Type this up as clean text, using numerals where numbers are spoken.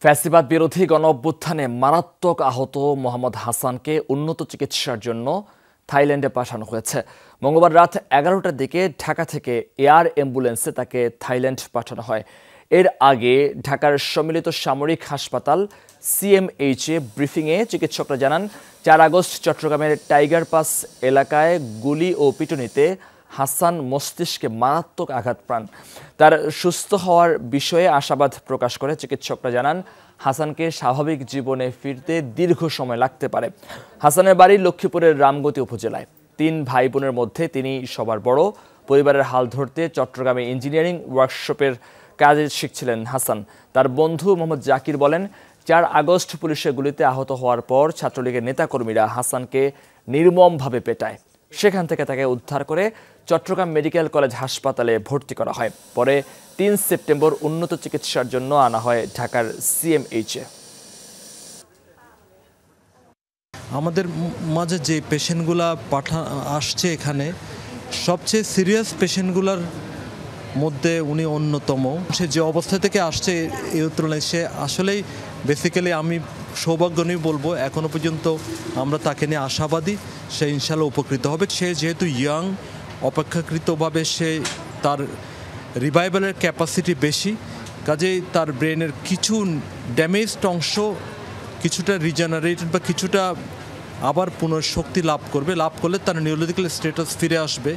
ফ্যাসিবাদ বিরোধী গণঅভ্যুত্থানে মারাত্মক আহত মোহাম্মদ হাসানকে উন্নত চিকিৎসার জন্য থাইল্যান্ডে পাঠানো হয়েছে। মঙ্গলবার রাত 11টার দিকে ঢাকা থেকে এয়ার অ্যাম্বুলেন্সে তাকে থাইল্যান্ড পাঠানো হয়। এর আগে ঢাকার সম্মিলিত সামরিক হাসপাতাল সিএমএইচে ব্রিফিংয়ে চিকিৎসকরা জানান, 4 আগস্ট চট্টগ্রামের টাইগার পাস এলাকায় গুলি ও পিটুনিতে হাসান মস্তিষ্কে মারাত্মক আঘাত পান। তার সুস্থ হওয়ার বিষয়ে আশাবাদ প্রকাশ করে চিকিৎসকরা জানান, হাসানকে স্বাভাবিক জীবনে ফিরতে দীর্ঘ সময় লাগতে পারে। হাসানের বাড়ি লক্ষ্মীপুরের রামগতি উপজেলায়। 3 ভাই বোনের মধ্যে তিনি সবার বড়। পরিবারের হাল ধরতে চট্টগ্রামে ইঞ্জিনিয়ারিং ওয়ার্কশপের কাজে শিখছিলেন হাসান। তার বন্ধু মোহাম্মদ জাকির বলেন, 4 আগস্ট পুলিশের গুলিতে আহত হওয়ার পর ছাত্রলীগের নেতাকর্মীরা হাসানকে নির্মমভাবে পেটায়। সেখান থেকে তাকে উদ্ধার করে চট্টগ্রাম মেডিকেল কলেজ হাসপাতালে ভর্তি করা হয়। পরে 3 সেপ্টেম্বর উন্নত চিকিৎসার জন্য আনা হয় ঢাকার সিএমএইচে। আমাদের মাঝে যে পেশেন্টগুলা আসছে এখানে, সবচেয়ে সিরিয়াস পেশেন্টগুলার মধ্যে উনি অন্যতম। সে যে অবস্থা থেকে আসছে এই তুলনায় সে আসলেই বেসিক্যালি আমি সৌভাগ্যনই বলবো, এখনও পর্যন্ত আমরা তাকে নিয়ে আশাবাদী, সে ইনশাল্লাহ উপকৃত হবে। সে যেহেতু ইয়াং, অপেক্ষাকৃতভাবে সে তার রিভাইভালের ক্যাপাসিটি বেশি, কাজেই তার ব্রেনের কিছু ড্যামেজড অংশ কিছুটা রিজেনারেটেড বা কিছুটা আবার পুনঃশক্তি লাভ করবে। লাভ করলে তার নিউরোলজিক্যাল স্ট্যাটাস ফিরে আসবে।